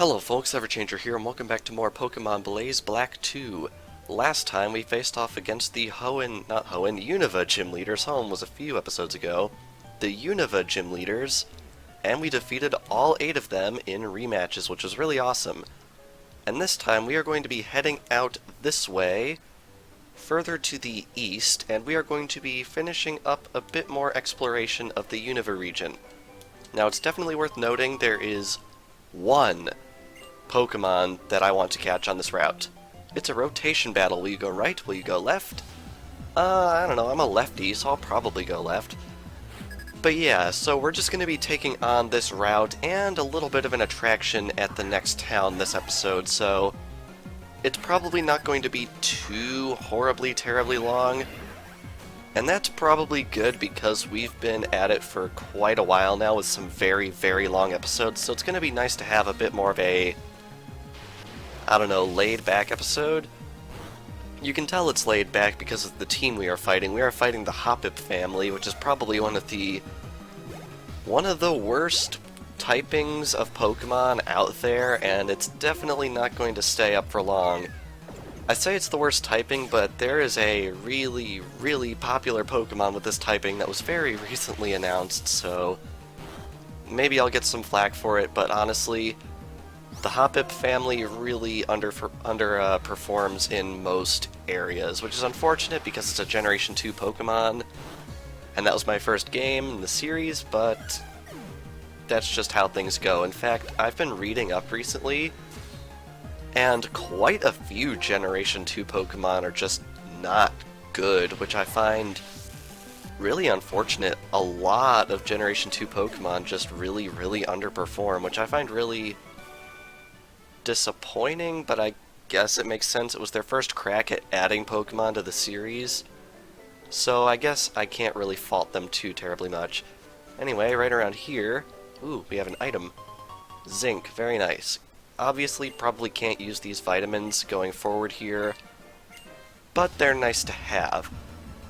Hello folks, Everchanger here, and welcome back to more Pokemon Blaze Black 2. Last time we faced off against the Unova gym leaders. Home was a few episodes ago. The Unova gym leaders, and we defeated all 8 of them in rematches, which was really awesome. And this time we are going to be heading out this way, further to the east, and we are going to be finishing up a bit more exploration of the Unova region. Now it's definitely worth noting there is one Pokemon that I want to catch on this route. It's a rotation battle. Will you go right? Will you go left? I don't know. I'm a lefty, so I'll probably go left. But yeah, so we're just going to be taking on this route and a little bit of an attraction at the next town this episode, so it's probably not going to be too horribly, terribly long. And that's probably good because we've been at it for quite a while now with some very, very long episodes, so it's going to be nice to have a bit more of a, I don't know, laid-back episode. You can tell it's laid back because of the team we are fighting. We are fighting the Hoppip family, which is probably one of the worst typings of Pokemon out there, and it's definitely not going to stay up for long. I say it's the worst typing, but there is a really, really popular Pokemon with this typing that was very recently announced, so maybe I'll get some flack for it, but honestly, the Hoppip family really underperforms in most areas, which is unfortunate because it's a Generation 2 Pokemon, and that was my first game in the series, but that's just how things go. In fact, I've been reading up recently, and quite a few Generation 2 Pokemon are just not good, which I find really unfortunate. A lot of Generation 2 Pokemon just really, really underperform, which I find really disappointing, but I guess it makes sense. It was their first crack at adding Pokemon to the series, so I guess I can't really fault them too terribly much. Anyway, right around here, ooh, we have an item. Zinc, very nice. Obviously, probably can't use these vitamins going forward here, but they're nice to have.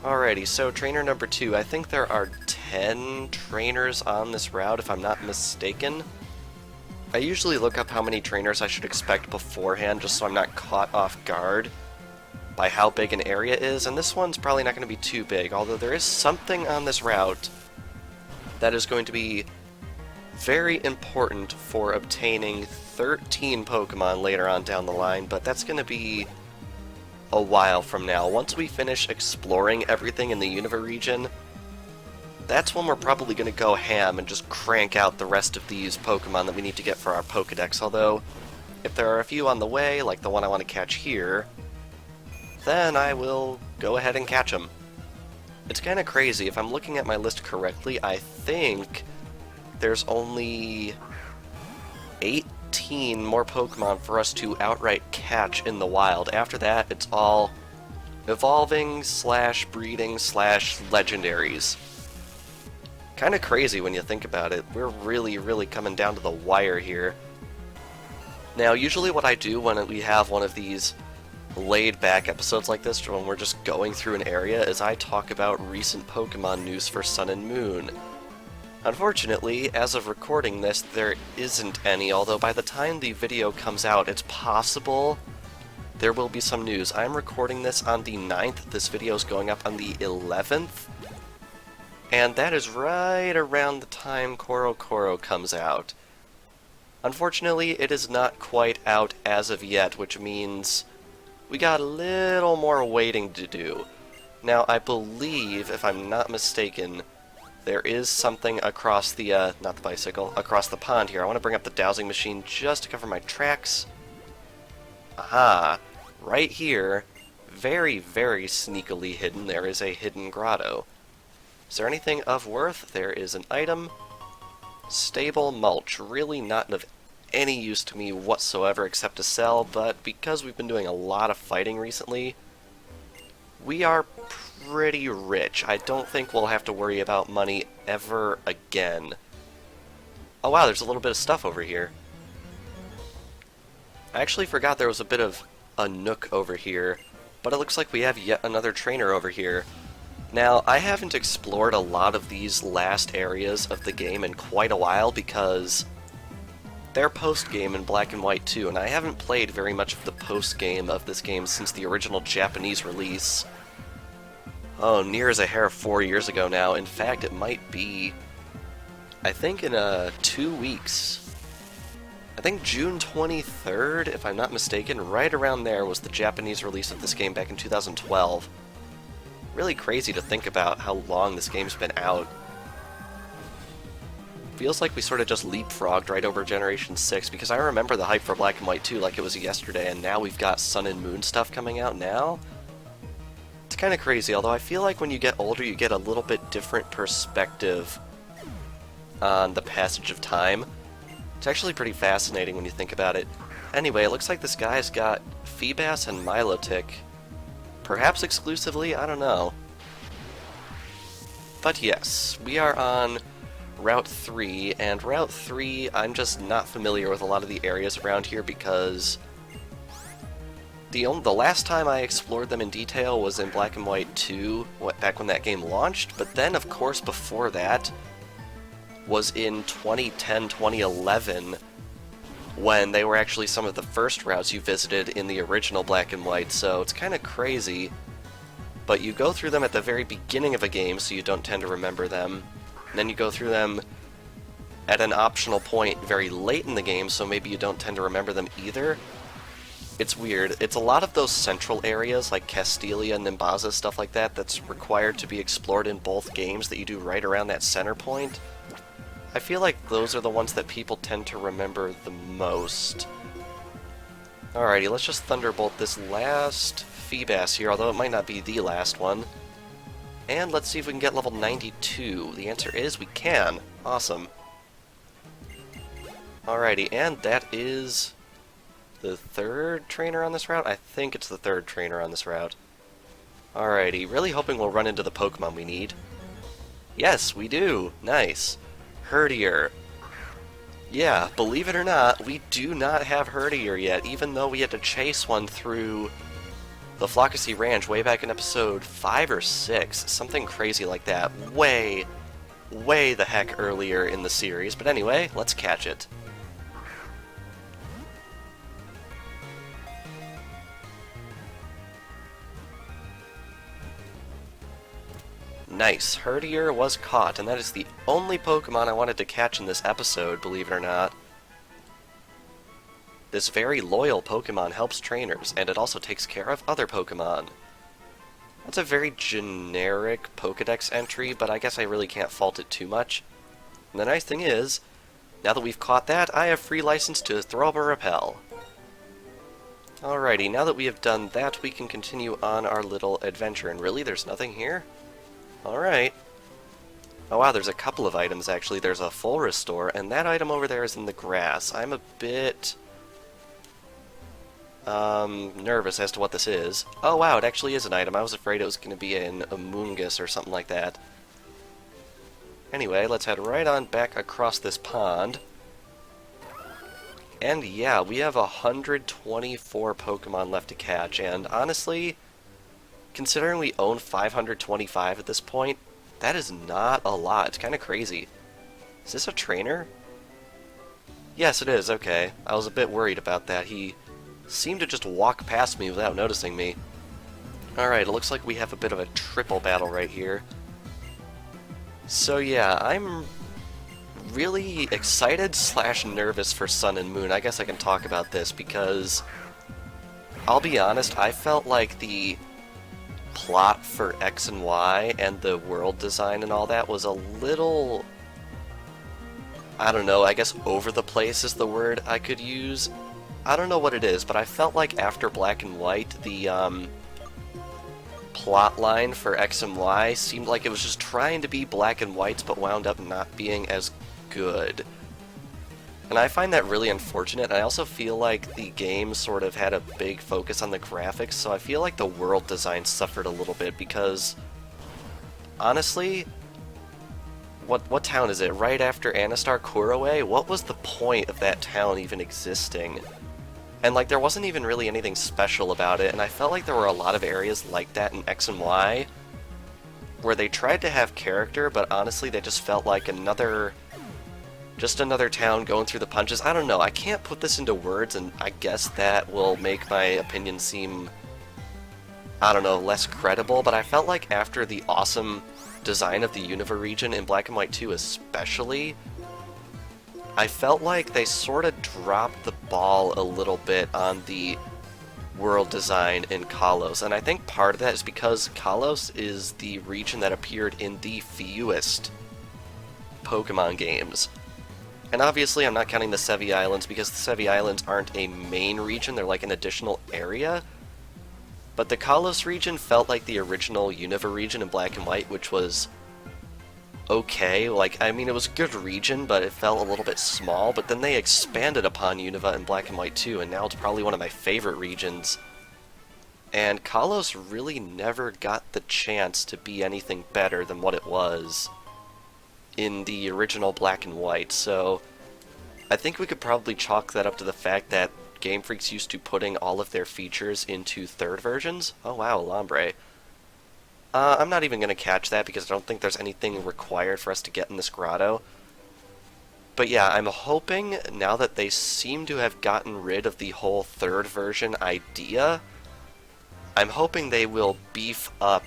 Alrighty, so trainer number 2. I think there are 10 trainers on this route, if I'm not mistaken. I usually look up how many trainers I should expect beforehand, just so I'm not caught off guard by how big an area is, and this one's probably not going to be too big, although there is something on this route that is going to be very important for obtaining 13 Pokemon later on down the line, but that's going to be a while from now. Once we finish exploring everything in the Unova region, that's when we're probably going to go ham and just crank out the rest of these Pokemon that we need to get for our Pokedex, although if there are a few on the way, like the one I want to catch here, then I will go ahead and catch them. It's kind of crazy. If I'm looking at my list correctly, I think there's only 18 more Pokemon for us to outright catch in the wild. After that, it's all evolving / breeding / legendaries. Kind of crazy when you think about it. We're really, really coming down to the wire here. Now, usually what I do when we have one of these laid-back episodes like this, when we're just going through an area, is I talk about recent Pokemon news for Sun and Moon. Unfortunately, as of recording this, there isn't any, although by the time the video comes out, it's possible there will be some news. I'm recording this on the 9th, this video is going up on the 11th, and that is right around the time Koro comes out. Unfortunately, it is not quite out as of yet, which means we got a little more waiting to do. Now, I believe, if I'm not mistaken, there is something across the, not the bicycle, across the pond here. I want to bring up the dowsing machine just to cover my tracks. Aha, right here, very, very sneakily hidden, there is a hidden grotto. Is there anything of worth? There is an item. Stable mulch. Really not of any use to me whatsoever except to sell, but because we've been doing a lot of fighting recently, we are pretty rich. I don't think we'll have to worry about money ever again. Oh wow, there's a little bit of stuff over here. I actually forgot there was a bit of a nook over here, but it looks like we have yet another trainer over here. Now, I haven't explored a lot of these last areas of the game in quite a while because their post-game in Black and White 2, and I haven't played very much of the post-game of this game since the original Japanese release. Oh, near as a hair 4 years ago now. In fact, it might be, I think in 2 weeks. I think June 23rd, if I'm not mistaken, right around there was the Japanese release of this game back in 2012. Really crazy to think about how long this game's been out. Feels like we sort of just leapfrogged right over Generation 6, because I remember the hype for Black and White 2 like it was yesterday, and now we've got Sun and Moon stuff coming out now. It's kind of crazy, although I feel like when you get older you get a little bit different perspective on the passage of time. It's actually pretty fascinating when you think about it. Anyway, it looks like this guy's got Feebas and Milotic. Perhaps exclusively, I don't know. But yes, we are on Route 3, and Route 3, I'm just not familiar with a lot of the areas around here because the last time I explored them in detail was in Black and White 2, back when that game launched, but then, of course, before that was in 2010, 2011, when they were actually some of the first routes you visited in the original Black and White, so it's kind of crazy. But you go through them at the very beginning of a game, so you don't tend to remember them. And then you go through them at an optional point very late in the game, so maybe you don't tend to remember them either. It's weird. It's a lot of those central areas, like Castelia, Nimbaza, stuff like that, that's required to be explored in both games that you do right around that center point. I feel like those are the ones that people tend to remember the most. Alrighty, let's just Thunderbolt this last Feebas here, although it might not be the last one. And let's see if we can get level 92. The answer is we can. Awesome. Alrighty, and that is the third trainer on this route? I think it's the third trainer on this route. Alrighty, really hoping we'll run into the Pokemon we need. Yes, we do. Nice. Herdier. Yeah, believe it or not, we do not have Herdier yet, even though we had to chase one through the Flockacy Ranch way back in episode 5 or 6, something crazy like that, way the heck earlier in the series. But anyway, let's catch it. Nice, Herdier was caught, and that is the only Pokemon I wanted to catch in this episode, believe it or not. This very loyal Pokemon helps trainers, and it also takes care of other Pokemon. That's a very generic Pokedex entry, but I guess I really can't fault it too much. And the nice thing is, now that we've caught that, I have free license to throw up a Repel. Alrighty, now that we have done that, we can continue on our little adventure, and really, there's nothing here? Alright. Oh wow, there's a couple of items actually. There's a full restore, and that item over there is in the grass. I'm a bit nervous as to what this is. Oh wow, it actually is an item. I was afraid it was going to be an Amoonguss or something like that. Anyway, let's head right on back across this pond. And yeah, we have 124 Pokemon left to catch, and honestly, considering we own 525 at this point, that is not a lot. It's kind of crazy. Is this a trainer? Yes, it is. Okay. I was a bit worried about that. He seemed to just walk past me without noticing me. Alright, it looks like we have a bit of a triple battle right here. So yeah, I'm really excited / nervous for Sun and Moon. I guess I can talk about this because, I'll be honest, I felt like the plot for X and Y and the world design and all that was a little, I don't know, I guess over the place is the word I could use. I don't know what it is, but I felt like after Black and White, the plot line for X and Y seemed like it was just trying to be Black and White's but wound up not being as good. And I find that really unfortunate. I also feel like the game sort of had a big focus on the graphics, so I feel like the world design suffered a little bit because, honestly, what town is it? Right after Anastar Kuroe? What was the point of that town even existing? And like, there wasn't even really anything special about it, and I felt like there were a lot of areas like that in X and Y, where they tried to have character, but honestly they just felt like another Just another town going through the punches. I don't know, I can't put this into words, and I guess that will make my opinion seem, I don't know, less credible, but I felt like after the awesome design of the Unova region in Black and White 2 especially, I felt like they sort of dropped the ball a little bit on the world design in Kalos, and I think part of that is because Kalos is the region that appeared in the fewest Pokemon games. And obviously I'm not counting the Sevi Islands because the Sevi Islands aren't a main region, they're like an additional area. But the Kalos region felt like the original Unova region in Black and White, which was okay. Like, I mean, it was a good region, but it felt a little bit small. But then they expanded upon Unova in Black and White 2, and now it's probably one of my favorite regions. And Kalos really never got the chance to be anything better than what it was in the original Black and White, so I think we could probably chalk that up to the fact that Game Freak's used to putting all of their features into third versions. Oh wow, Lombre. I'm not even going to catch that because I don't think there's anything required for us to get in this grotto. But yeah, I'm hoping, now that they seem to have gotten rid of the whole third version idea, I'm hoping they will beef up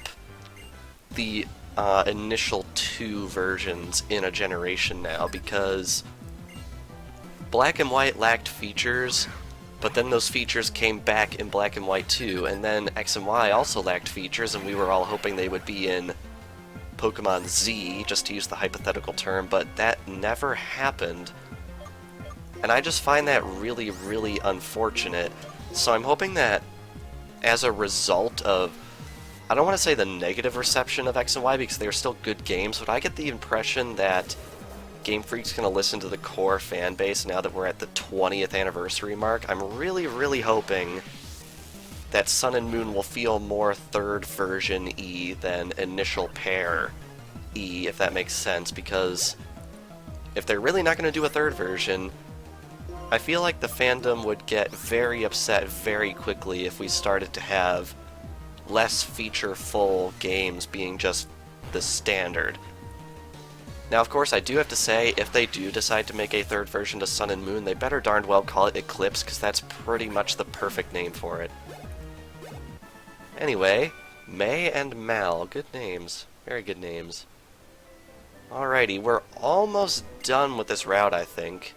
the initial two versions in a generation now, because Black and White lacked features, but then those features came back in Black and White 2, and then X and Y also lacked features, and we were all hoping they would be in Pokemon Z, just to use the hypothetical term, but that never happened. And I just find that really, really unfortunate. So I'm hoping that as a result of, I don't want to say the negative reception of X and Y because they're still good games, but I get the impression that Game Freak's going to listen to the core fan base now that we're at the 20th anniversary mark. I'm really, really hoping that Sun and Moon will feel more third version-y than initial pair-y, if that makes sense, because if they're really not going to do a third version, I feel like the fandom would get very upset very quickly if we started to have less feature-full games being just the standard. Now, of course, I do have to say, if they do decide to make a third version to Sun and Moon, they better darn well call it Eclipse, because that's pretty much the perfect name for it. Anyway, May and Mal. Good names. Very good names. Alrighty, we're almost done with this route, I think.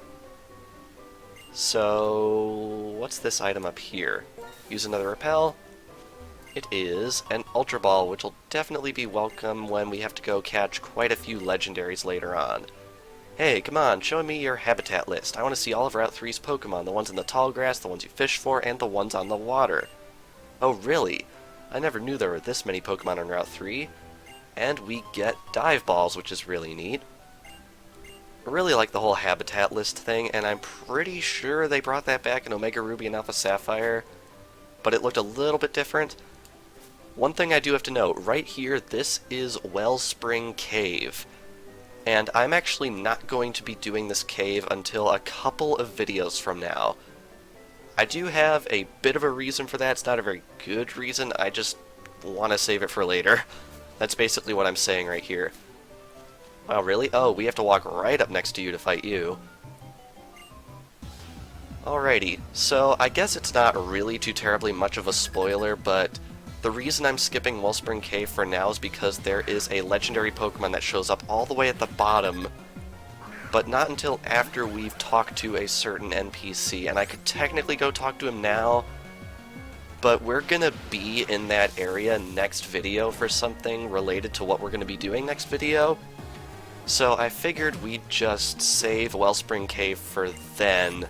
So, what's this item up here? Use another repel. It is an Ultra Ball, which will definitely be welcome when we have to go catch quite a few legendaries later on. Hey, come on, show me your habitat list. I want to see all of Route 3's Pokemon, the ones in the tall grass, the ones you fish for, and the ones on the water. Oh, really? I never knew there were this many Pokemon on Route 3. And we get Dive Balls, which is really neat. I really like the whole habitat list thing, and I'm pretty sure they brought that back in Omega Ruby and Alpha Sapphire, but it looked a little bit different. One thing I do have to note, right here, this is Wellspring Cave, and I'm actually not going to be doing this cave until a couple of videos from now. I do have a bit of a reason for that. It's not a very good reason, I just want to save it for later. That's basically what I'm saying right here. Wow, really? Oh, we have to walk right up next to you to fight you. Alrighty, so I guess it's not really too terribly much of a spoiler, but the reason I'm skipping Wellspring Cave for now is because there is a legendary Pokemon that shows up all the way at the bottom, but not until after we've talked to a certain NPC, and I could technically go talk to him now, but we're gonna be in that area next video for something related to what we're gonna be doing next video, so I figured we'd just save Wellspring Cave for then,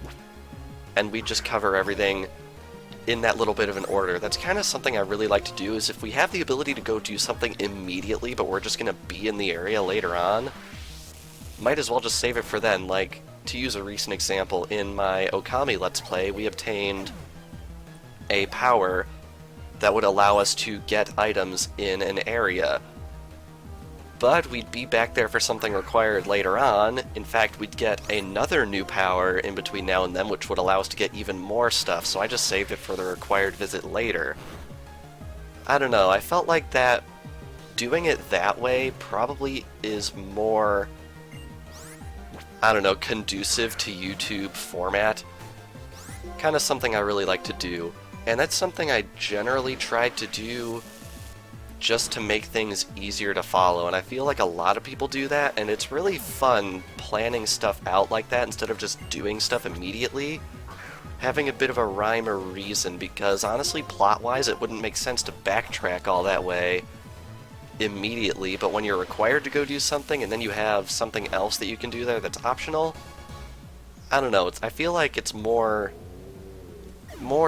and we'd just cover everything in that little bit of an order. That's kind of something I really like to do, is if we have the ability to go do something immediately, but we're just going to be in the area later on, might as well just save it for then. Like, to use a recent example, in my Okami Let's Play, we obtained a power that would allow us to get items in an area. But we'd be back there for something required later on. In fact, we'd get another new power in between now and then, which would allow us to get even more stuff, so I just saved it for the required visit later. I don't know, I felt like that doing it that way probably is more I don't know, conducive to YouTube format. Kind of something I really like to do. And that's something I generally try to do just to make things easier to follow, and I feel like a lot of people do that, and it's really fun planning stuff out like that instead of just doing stuff immediately. Having a bit of a rhyme or reason, because honestly, plot-wise, it wouldn't make sense to backtrack all that way immediately, but when you're required to go do something and then you have something else that you can do there that's optional, I don't know, I feel like it's more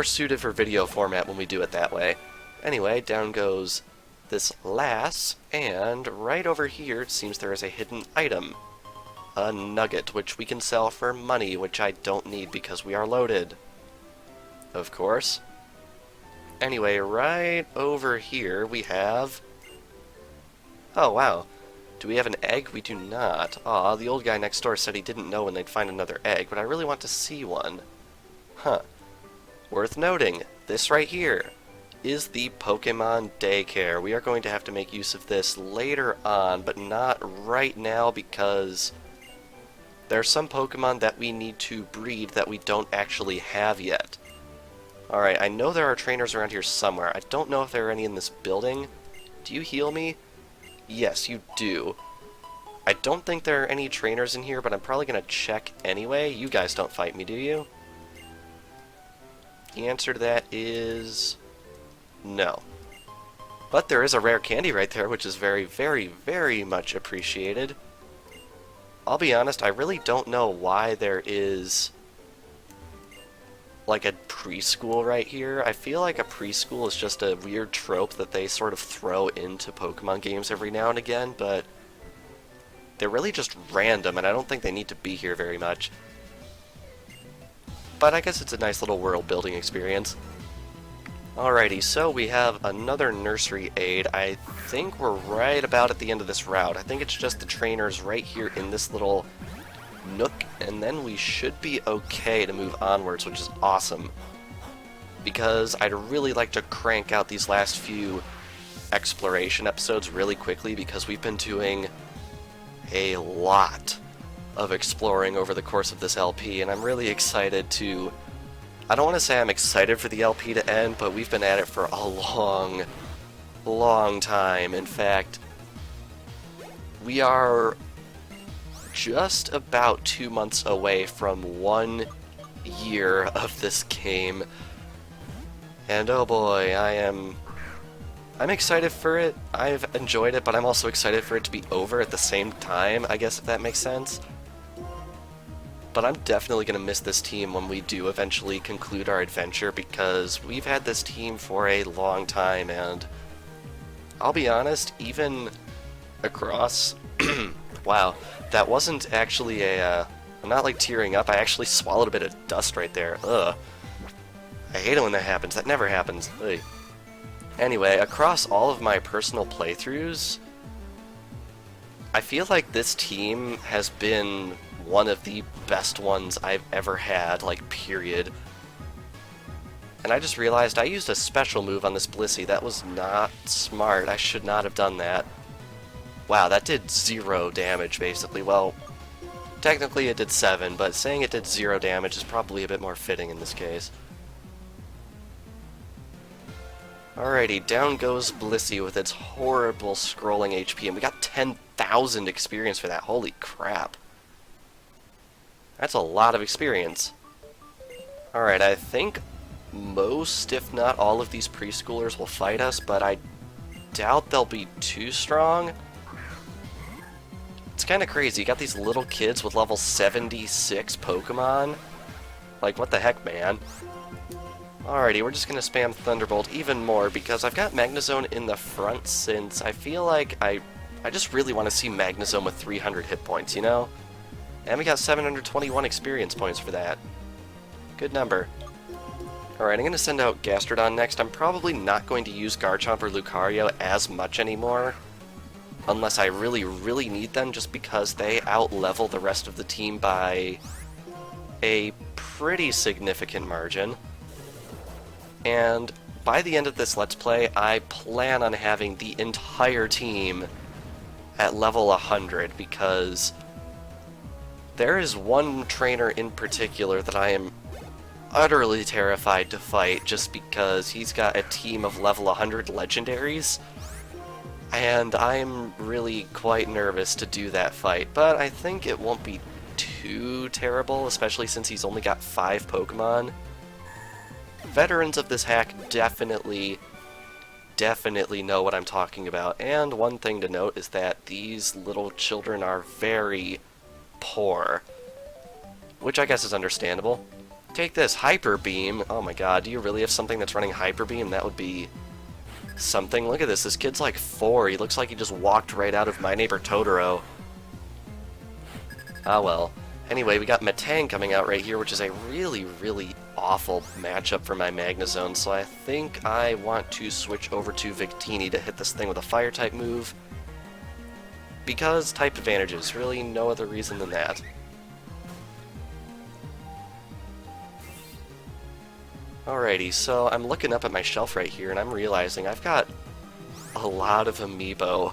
suited for video format when we do it that way. Anyway, down goes this lass, and right over here it seems there is a hidden item. A nugget, which we can sell for money, which I don't need because we are loaded. Of course. Anyway, right over here we have... Oh, wow. Do we have an egg? We do not. Aw, the old guy next door said he didn't know when they'd find another egg, but I really want to see one. Huh. Worth noting, this right here is the Pokémon daycare. We are going to have to make use of this later on, but not right now because there are some Pokémon that we need to breed that we don't actually have yet. Alright, I know there are trainers around here somewhere. I don't know if there are any in this building. Do you heal me? Yes, you do. I don't think there are any trainers in here, but I'm probably going to check anyway. You guys don't fight me, do you? The answer to that is... no. But there is a rare candy right there, which is very, very, very much appreciated. I'll be honest, I really don't know why there is like a preschool right here. I feel like a preschool is just a weird trope that they sort of throw into Pokemon games every now and again, but they're really just random, and I don't think they need to be here very much. But I guess it's a nice little world building experience. Alrighty, so we have another nursery aid. I think we're right about at the end of this route. I think it's just the trainers right here in this little nook, and then we should be okay to move onwards, which is awesome. Because I'd really like to crank out these last few exploration episodes really quickly, because we've been doing a lot of exploring over the course of this LP, and I'm really excited to... I don't want to say I'm excited for the LP to end, but we've been at it for a long, long time. In fact, we are just about 2 months away from 1 year of this game. And oh boy, I'm excited for it. I've enjoyed it, but I'm also excited for it to be over at the same time, I guess, if that makes sense. But I'm definitely going to miss this team when we do eventually conclude our adventure, because we've had this team for a long time, and I'll be honest, even across... wow, that wasn't actually a... I'm not like tearing up, I actually swallowed a bit of dust right there. Ugh. I hate it when that happens, that never happens. Ugh. Anyway, across all of my personal playthroughs, I feel like this team has been one of the best ones I've ever had, like, period. And I just realized I used a special move on this Blissey. That was not smart. I should not have done that. Wow, that did 0 damage, basically. Well, technically it did 7, but saying it did 0 damage is probably a bit more fitting in this case. Alrighty, down goes Blissey with its horrible scrolling HP, and we got 10,000 experience for that. Holy crap. That's a lot of experience. Alright, I think most, if not all, of these preschoolers will fight us, but I doubt they'll be too strong. It's kind of crazy. You got these little kids with level 76 Pokemon. Like, what the heck, man? Alrighty, we're just going to spam Thunderbolt even more, because I've got Magnezone in the front, since I feel like I just really want to see Magnezone with 300 hit points, you know? And we got 721 experience points for that. Good number. Alright, I'm going to send out Gastrodon next. I'm probably not going to use Garchomp or Lucario as much anymore, unless I really, really need them, just because they out-level the rest of the team by a pretty significant margin. And by the end of this Let's Play, I plan on having the entire team at level 100, because There is one trainer in particular that I am utterly terrified to fight just because he's got a team of level 100 legendaries, and I'm really quite nervous to do that fight, but I think it won't be too terrible, especially since he's only got 5 Pokemon. Veterans of this hack definitely know what I'm talking about, and one thing to note is that these little children are very poor, which I guess is understandable. Take this, Hyper Beam. Oh my god, do you really have something that's running Hyper Beam? That would be something. Look at this kid's like 4, he looks like he just walked right out of My Neighbor Totoro. Ah well. Anyway, we got Metang coming out right here, which is a really, really awful matchup for my Magnezone, so I think I want to switch over to Victini to hit this thing with a Fire-type move, because type advantages, really no other reason than that. Alrighty, so I'm looking up at my shelf right here, and I'm realizing I've got a lot of Amiibo,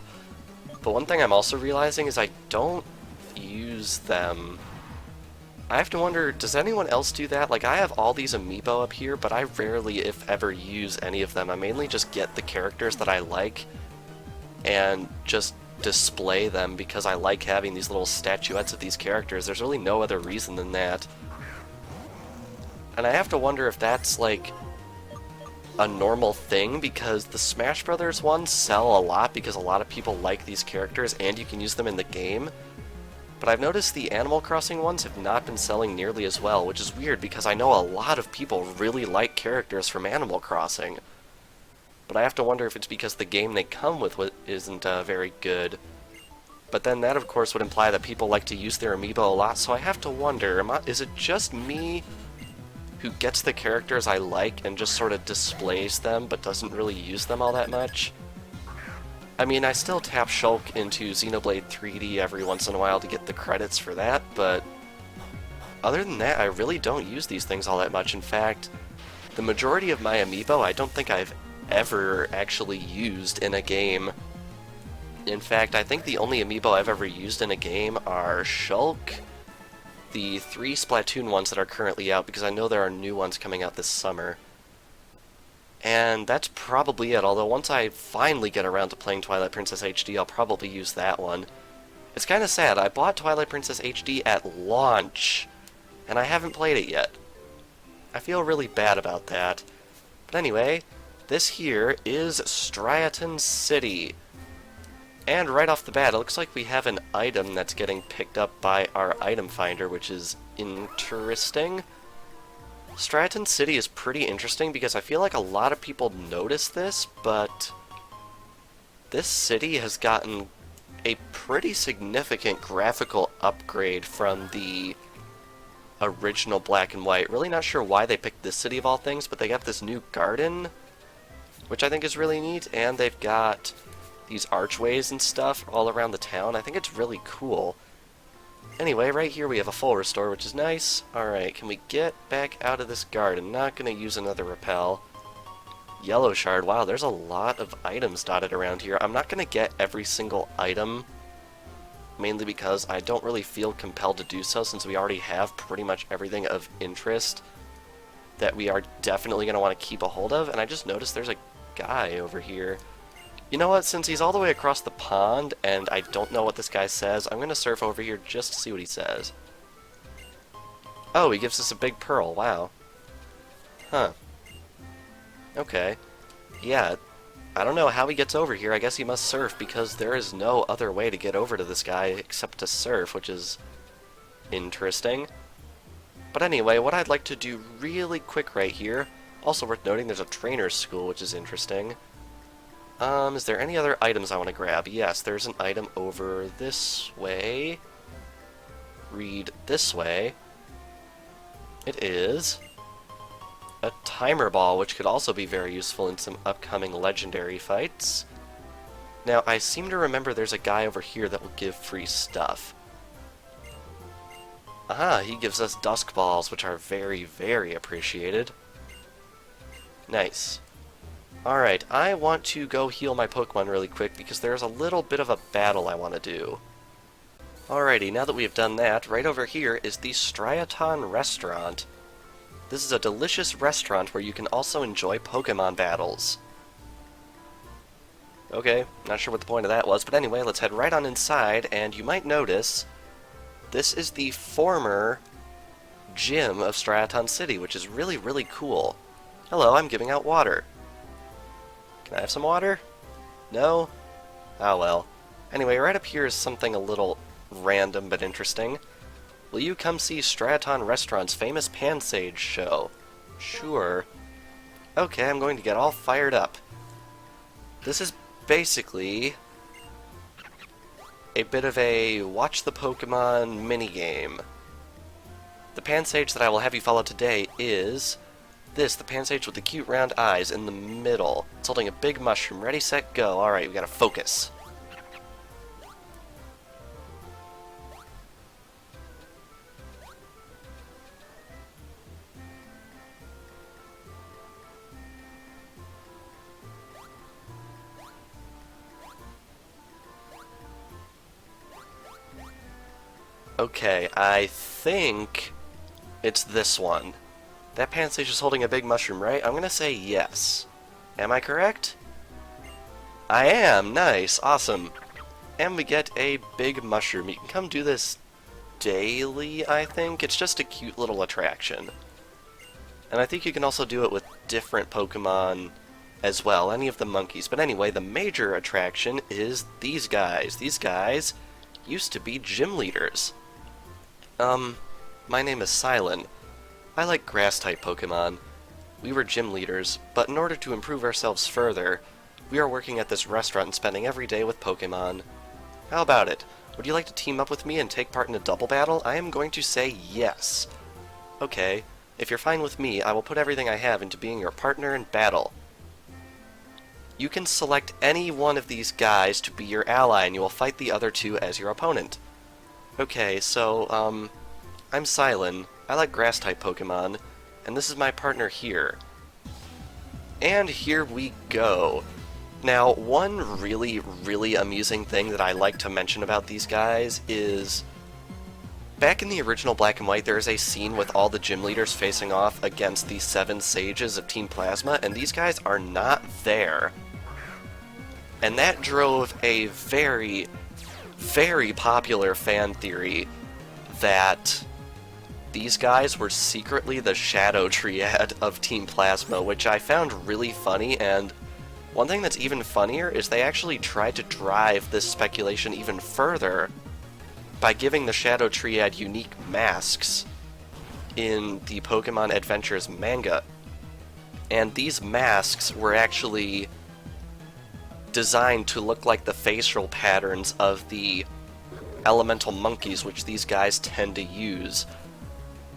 but one thing I'm also realizing is I don't use them. I have to wonder, does anyone else do that? Like, I have all these Amiibo up here, but I rarely, if ever, use any of them. I mainly just get the characters that I like and just display them because I like having these little statuettes of these characters. There's really no other reason than that. And I have to wonder if that's, like, a normal thing, because the Smash Brothers ones sell a lot because a lot of people like these characters and you can use them in the game. But I've noticed the Animal Crossing ones have not been selling nearly as well, which is weird because I know a lot of people really like characters from Animal Crossing. But I have to wonder if it's because the game they come with isn't very good. But then that, of course, would imply that people like to use their Amiibo a lot, so I have to wonder, is it just me who gets the characters I like and just sort of displays them but doesn't really use them all that much? I mean, I still tap Shulk into Xenoblade 3D every once in a while to get the credits for that, but other than that, I really don't use these things all that much. In fact, the majority of my Amiibo I don't think I've ever actually used in a game. In fact, I think the only Amiibo I've ever used in a game are Shulk, the 3 Splatoon ones that are currently out, because I know there are new ones coming out this summer. And that's probably it, although once I finally get around to playing Twilight Princess HD, I'll probably use that one. It's kind of sad, I bought Twilight Princess HD at launch, and I haven't played it yet. I feel really bad about that. But anyway, this here is Striaton City. And right off the bat, it looks like we have an item that's getting picked up by our item finder, which is interesting. Striaton City is pretty interesting because I feel like a lot of people notice this, but this city has gotten a pretty significant graphical upgrade from the original Black and White. Really not sure why they picked this city of all things, but they got this new garden, which I think is really neat, and they've got these archways and stuff all around the town. I think it's really cool. Anyway, right here we have a full restore, which is nice. Alright, can we get back out of this garden? Not gonna use another repel. Yellow shard. Wow, there's a lot of items dotted around here. I'm not gonna get every single item, mainly because I don't really feel compelled to do so, since we already have pretty much everything of interest that we are definitely gonna want to keep a hold of. And I just noticed there's a guy over here. You know what, since he's all the way across the pond, and I don't know what this guy says, I'm going to surf over here just to see what he says. Oh, he gives us a big pearl, wow. Huh. Okay. Yeah, I don't know how he gets over here. I guess he must surf, because there is no other way to get over to this guy except to surf, which is interesting. But anyway, what I'd like to do really quick right here, also worth noting there's a trainer's school, which is interesting. Is there any other items I want to grab? Yes, there's an item over this way. Read this way. It is a timer ball, which could also be very useful in some upcoming legendary fights. Now, I seem to remember there's a guy over here that will give free stuff. Aha, he gives us dusk balls, which are very, very appreciated. Nice. Alright, I want to go heal my Pokemon really quick because there's a little bit of a battle I want to do. Alrighty, now that we have done that, right over here is the Striaton restaurant. This is a delicious restaurant where you can also enjoy Pokémon battles. Okay, not sure what the point of that was, but anyway, let's head right on inside, and you might notice this is the former gym of Striaton City, which is really, really cool. Hello, I'm giving out water. Can I have some water? No? Oh well. Anyway, right up here is something a little random but interesting. Will you come see Striaton Restaurant's famous Pansage show? Sure. Okay, I'm going to get all fired up. This is basically a bit of a watch the Pokemon minigame. The Pansage that I will have you follow today is this, the Pansage with the cute round eyes in the middle. It's holding a big mushroom. Ready, set, go. Alright, we gotta focus. Okay, I think it's this one. That Pansage is holding a big mushroom, right? I'm gonna say yes. Am I correct? I am! Nice! Awesome! And we get a big mushroom. You can come do this daily, I think. It's just a cute little attraction. And I think you can also do it with different Pokemon as well, any of the monkeys. But anyway, the major attraction is these guys. These guys used to be gym leaders. My name is Silent. I like grass-type Pokemon. We were gym leaders, but in order to improve ourselves further, we are working at this restaurant and spending every day with Pokemon. How about it? Would you like to team up with me and take part in a double battle? I am going to say yes. Okay, if you're fine with me, I will put everything I have into being your partner in battle. You can select any one of these guys to be your ally, and you will fight the other two as your opponent. Okay, so, I'm Silent. I like grass-type Pokemon, and this is my partner here. And here we go. Now, one really, really amusing thing that I like to mention about these guys is, back in the original Black and White, there is a scene with all the gym leaders facing off against the 7 sages of Team Plasma, and these guys are not there. And that drove a very, very popular fan theory that these guys were secretly the Shadow Triad of Team Plasma, which I found really funny, and one thing that's even funnier is they actually tried to drive this speculation even further by giving the Shadow Triad unique masks in the Pokemon Adventures manga. And these masks were actually designed to look like the facial patterns of the elemental monkeys, which these guys tend to use.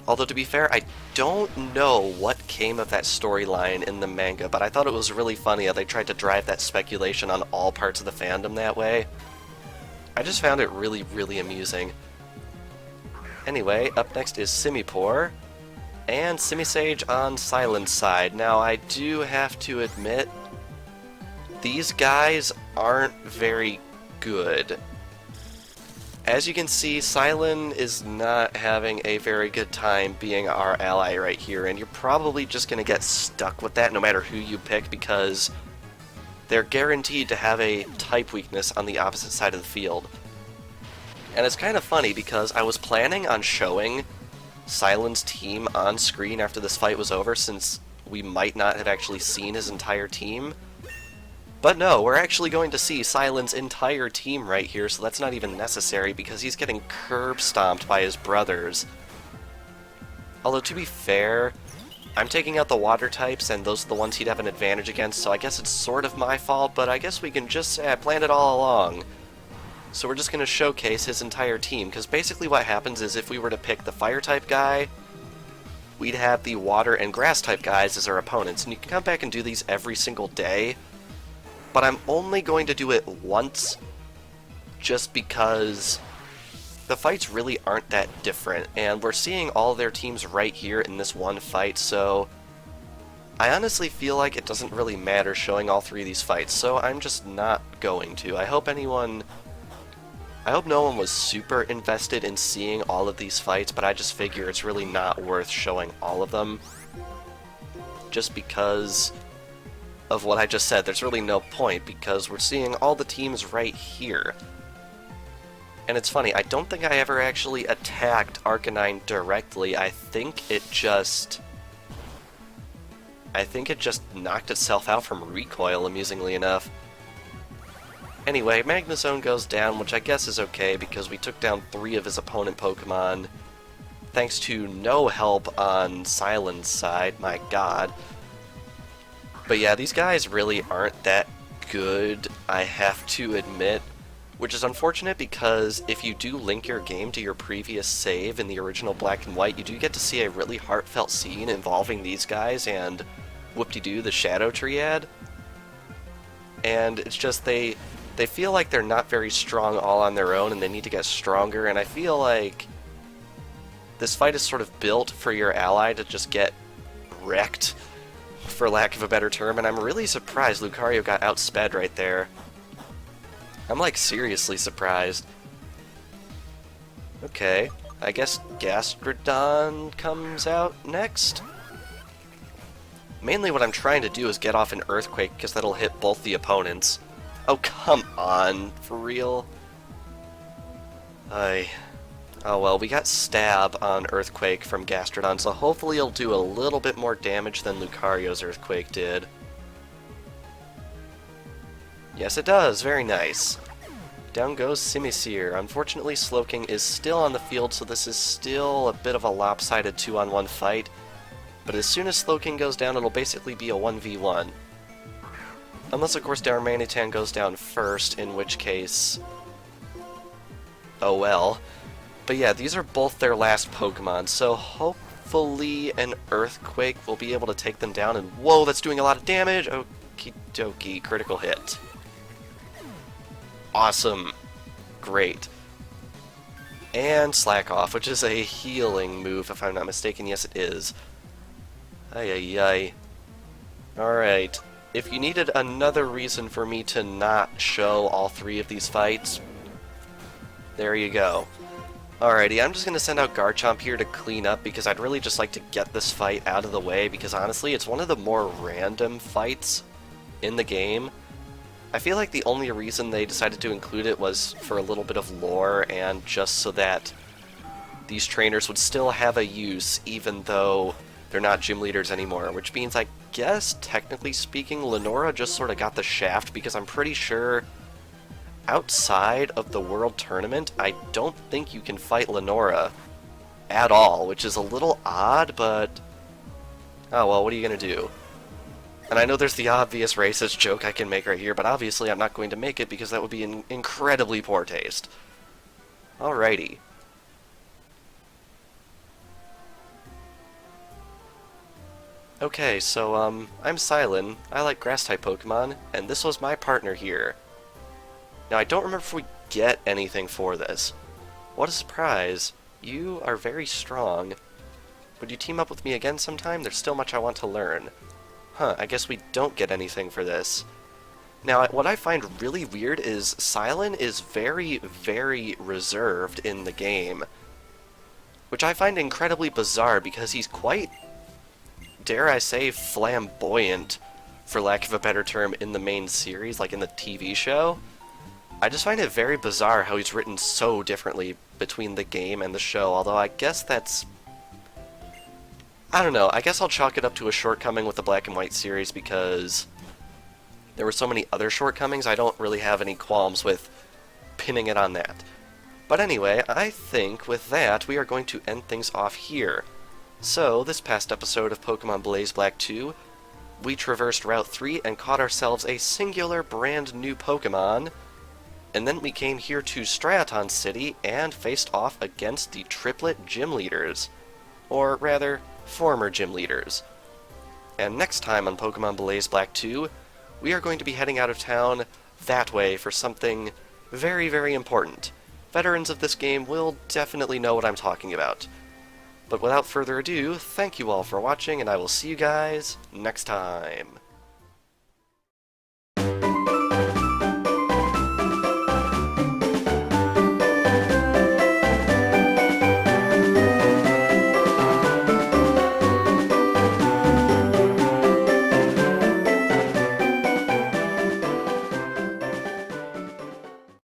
Although, to be fair, I don't know what came of that storyline in the manga, but I thought it was really funny how they tried to drive that speculation on all parts of the fandom that way. I just found it really, really amusing. Anyway, up next is Simipour, and Simisage on Silent's side. Now, I do have to admit, these guys aren't very good. As you can see, Silent is not having a very good time being our ally right here, and you're probably just going to get stuck with that no matter who you pick, because they're guaranteed to have a type weakness on the opposite side of the field. And it's kind of funny, because I was planning on showing Silent's team on screen after this fight was over, since we might not have actually seen his entire team. But no, we're actually going to see Silent's entire team right here, so that's not even necessary because he's getting curb stomped by his brothers. Although, to be fair, I'm taking out the water types, and those are the ones he'd have an advantage against, so I guess it's sort of my fault, but I guess we can just say I planned it all along. So we're just going to showcase his entire team, because basically what happens is if we were to pick the fire-type guy, we'd have the water and grass-type guys as our opponents, and you can come back and do these every single day. But I'm only going to do it once, just because the fights really aren't that different, and we're seeing all their teams right here in this one fight, so I honestly feel like it doesn't really matter showing all 3 of these fights, so I'm just not going to. I hope I hope no one was super invested in seeing all of these fights, but I just figure it's really not worth showing all of them. Just because of what I just said, there's really no point, because we're seeing all the teams right here. And it's funny, I don't think I ever actually attacked Arcanine directly. I think it just knocked itself out from recoil, amusingly enough. Anyway, Magnezone goes down, which I guess is okay, because we took down 3 of his opponent Pokemon, thanks to no help on Silen's side, my god. But yeah, these guys really aren't that good, I have to admit. Which is unfortunate, because if you do link your game to your previous save in the original Black and White, you do get to see a really heartfelt scene involving these guys and Whoop-de-Doo, the Shadow Triad. And it's just, they feel like they're not very strong all on their own, and they need to get stronger, and I feel like this fight is sort of built for your ally to just get wrecked, for lack of a better term, and I'm really surprised Lucario got outsped right there. I'm like seriously surprised. Okay, I guess Gastrodon comes out next? Mainly what I'm trying to do is get off an Earthquake, because that'll hit both the opponents. Oh, come on, for real? Oh well, we got Stab on Earthquake from Gastrodon, so hopefully it'll do a little bit more damage than Lucario's Earthquake did. Yes, it does. Very nice. Down goes Simisear. Unfortunately, Slowking is still on the field, so this is still a bit of a lopsided 2-on-1 fight. But as soon as Slowking goes down, it'll basically be a 1v1. Unless, of course, Darmanitan goes down first, in which case... oh well. But yeah, these are both their last Pokemon, so hopefully an Earthquake will be able to take them down, and whoa, that's doing a lot of damage! Okie dokie, critical hit. Awesome. Great. And Slack Off, which is a healing move, if I'm not mistaken. Yes, it is. Ay ay ay. Alright. If you needed another reason for me to not show all 3 of these fights, there you go. Alrighty, I'm just going to send out Garchomp here to clean up, because I'd really just like to get this fight out of the way, because honestly, it's one of the more random fights in the game. I feel like the only reason they decided to include it was for a little bit of lore, and just so that these trainers would still have a use, even though they're not gym leaders anymore, which means, I guess, technically speaking, Lenora just sort of got the shaft, because I'm pretty sure outside of the World Tournament, I don't think you can fight Lenora at all, which is a little odd, but oh well, what are you gonna do? And I know there's the obvious racist joke I can make right here, but obviously I'm not going to make it because that would be in incredibly poor taste. Alrighty. Okay, so, I'm Silent, I like Grass-type Pokemon, and this was my partner here. Now, I don't remember if we get anything for this. What a surprise. You are very strong. Would you team up with me again sometime? There's still much I want to learn. Huh, I guess we don't get anything for this. Now, what I find really weird is Silent is very, very reserved in the game. Which I find incredibly bizarre, because he's quite, dare I say, flamboyant, for lack of a better term, in the main series, like in the TV show. I just find it very bizarre how he's written so differently between the game and the show, although I guess that's... I don't know, I guess I'll chalk it up to a shortcoming with the Black and White series, because there were so many other shortcomings, I don't really have any qualms with pinning it on that. But anyway, I think with that, we are going to end things off here. So, this past episode of Pokemon Blaze Black 2, we traversed Route 3 and caught ourselves a singular brand new Pokemon, and then we came here to Striaton City and faced off against the triplet gym leaders. Or rather, former gym leaders. And next time on Pokemon Blaze Black 2, we are going to be heading out of town that way for something very, very important. Veterans of this game will definitely know what I'm talking about. But without further ado, thank you all for watching, and I will see you guys next time.